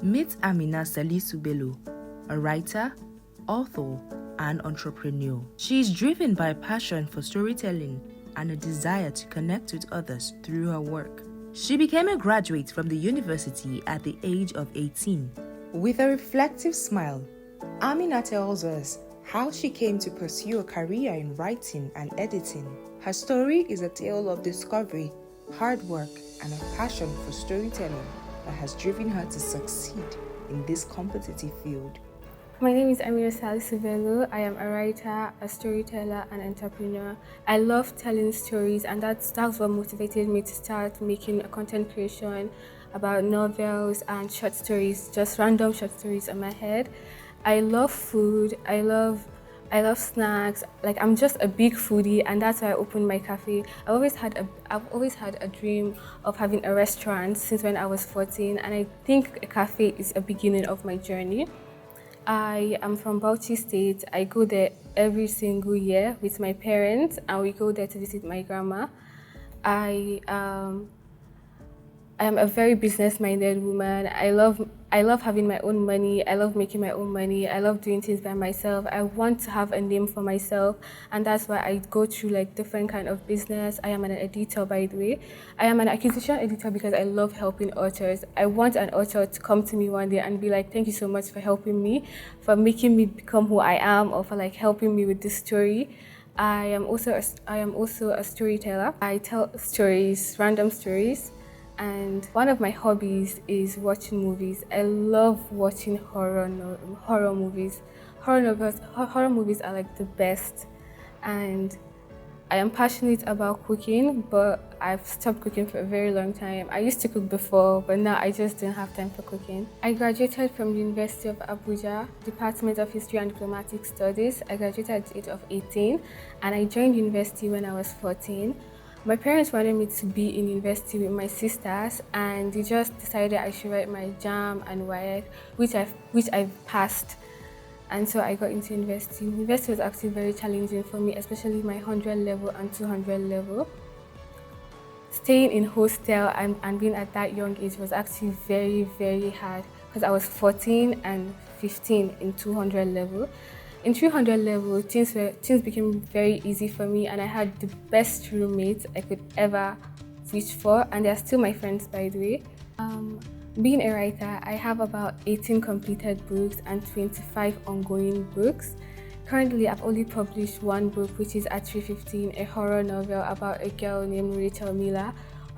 Meet Amina Salisu Bello, a writer, author, and entrepreneur. She is driven by a passion for storytelling and a desire to connect with others through her work. She became a graduate from the university at the age of 18. With a reflective smile, Amina tells us how she came to pursue a career in writing and editing. Her story is a tale of discovery, hard work, and a passion for storytelling that has driven her to succeed in this competitive field. My name is Amina Salisu Bello. I am a writer, a storyteller, and entrepreneur. I love telling stories, and that's what motivated me to start making a content creation about novels and short stories, just random short stories in my head. I love food. I love snacks. Like, I'm just a big foodie, and that's why I opened my cafe. I've always had a dream of having a restaurant since when I was 14, and I think a cafe is a beginning of my journey. I am from Bauchi State. I go there every single year with my parents, and we go there to visit my grandma. I I am a very business-minded woman. I love having my own money. I love making my own money. I love doing things by myself. I want to have a name for myself, and that's why I go through like different kind of business. I am an editor, by the way. I am an acquisition editor because I love helping authors. I want an author to come to me one day and be like, "Thank you so much for helping me, for making me become who I am, or for like helping me with this story." I am also a storyteller. I tell stories, random stories. And one of my hobbies is watching movies. I love watching horror movies. Horror movies are like the best. And I am passionate about cooking, but I've stopped cooking for a very long time. I used to cook before, but now I just don't have time for cooking. I graduated from the University of Abuja, Department of History and Diplomatic Studies. I graduated at the age of 18, and I joined university when I was 14. My parents wanted me to be in university with my sisters, and they just decided I should write my JAM and WAEC, which I've passed. And so I got into university. University was actually very challenging for me, especially my 100 level and 200 level. Staying in hostel and being at that young age was actually very, very hard because I was 14 and 15 in 200 level. In 300 level, things became very easy for me, and I had the best roommates I could ever wish for, and they're still my friends, by the way. Being a writer, I have about 18 completed books and 25 ongoing books. Currently, I've only published one book, which is At 315, a horror novel about a girl named Rachel Miller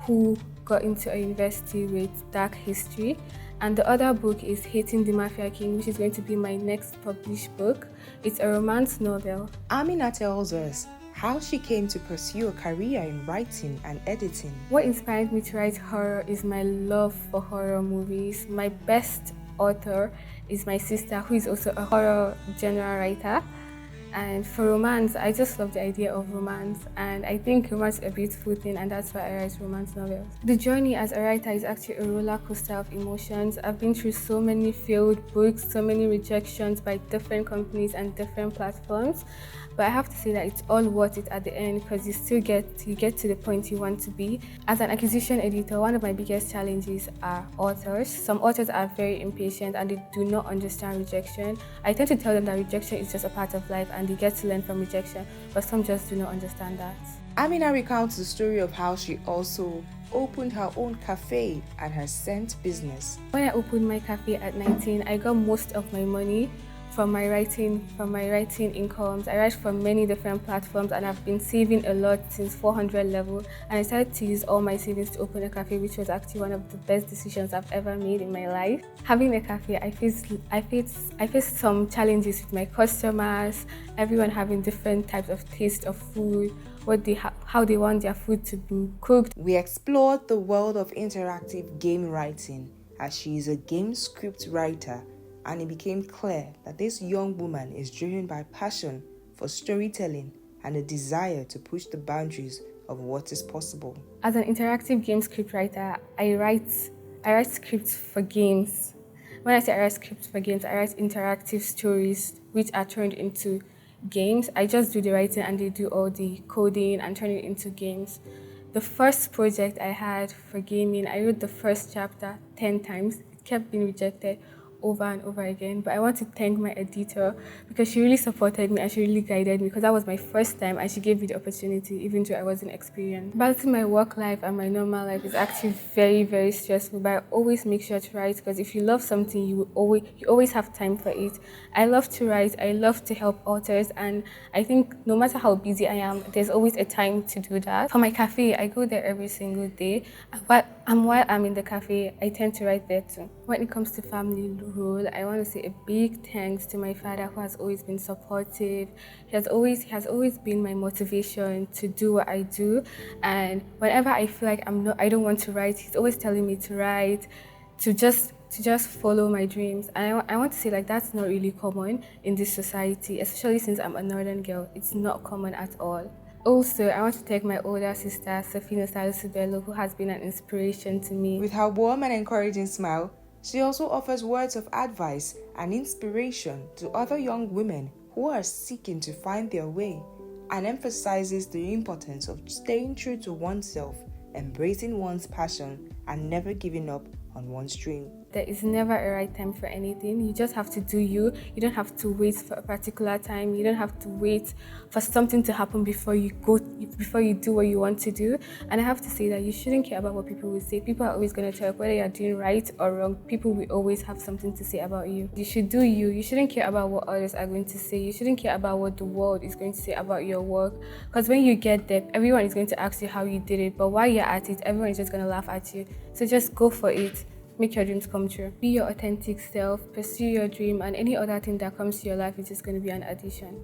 who got into a university with dark history. And the other book is Hating the Mafia King, which is going to be my next published book. It's a romance novel. Amina tells us how she came to pursue a career in writing and editing. What inspired me to write horror is my love for horror movies. My best author is my sister, who is also a horror genre writer. And for romance, I just love the idea of romance, and I think romance is a beautiful thing, and that's why I write romance novels. The journey as a writer is actually a roller coaster of emotions. I've been through so many failed books, so many rejections by different companies and different platforms, but I have to say that it's all worth it at the end because you get to the point you want to be. As an acquisition editor, one of my biggest challenges are authors. Some authors are very impatient and they do not understand rejection. I tend to tell them that rejection is just a part of life and they get to learn from rejection, but some just do not understand that. Amina recounts the story of how she also opened her own cafe and her scent business. When I opened my cafe at 19, I got most of my money from my writing incomes. I write for many different platforms, and I've been saving a lot since 400 level, and I started to use all my savings to open a cafe, which was actually one of the best decisions I've ever made in my life. Having a cafe, I faced some challenges with my customers, everyone having different types of taste of food, how they want their food to be cooked. We explored the world of interactive game writing as she is a game script writer, and it became clear that this young woman is driven by passion for storytelling and a desire to push the boundaries of what is possible. As an interactive game script writer, I write scripts for games. When I say I write scripts for games, I write interactive stories which are turned into games. I just do the writing and they do all the coding and turn it into games. The first project I had for gaming, I wrote the first chapter 10 times. kept being rejected over and over again. But I want to thank my editor because she really supported me and she really guided me because that was my first time and she gave me the opportunity even though I wasn't experienced. Balancing my work life and my normal life is actually very, very stressful, but I always make sure to write because if you love something, you always have time for it. I love to write, I love to help authors, and I think no matter how busy I am, there's always a time to do that. For my cafe, I go there every single day, and while I'm in the cafe, I tend to write there too. When it comes to family role, I want to say a big thanks to my father who has always been supportive. He has always been my motivation to do what I do, and whenever I feel like I don't want to write, he's always telling me to write, to just follow my dreams. And I want to say like that's not really common in this society, especially since I'm a northern girl. It's not common at all. Also, I want to thank my older sister, Amina Salisu Bello, who has been an inspiration to me. With her warm and encouraging smile, she also offers words of advice and inspiration to other young women who are seeking to find their way, and emphasizes the importance of staying true to oneself, embracing one's passion, and never giving up on one's dream. There is never a right time for anything. You just have to do you. You don't have to wait for a particular time. You don't have to wait for something to happen before you do what you want to do. And I have to say that you shouldn't care about what people will say. People are always going to tell you whether you're doing right or wrong. People will always have something to say about you. You should do you. You shouldn't care about what others are going to say. You shouldn't care about what the world is going to say about your work. Because when you get there, everyone is going to ask you how you did it. But while you're at it, everyone is just going to laugh at you. So just go for it. Make your dreams come true. Be your authentic self, pursue your dream, and any other thing that comes to your life is just going to be an addition.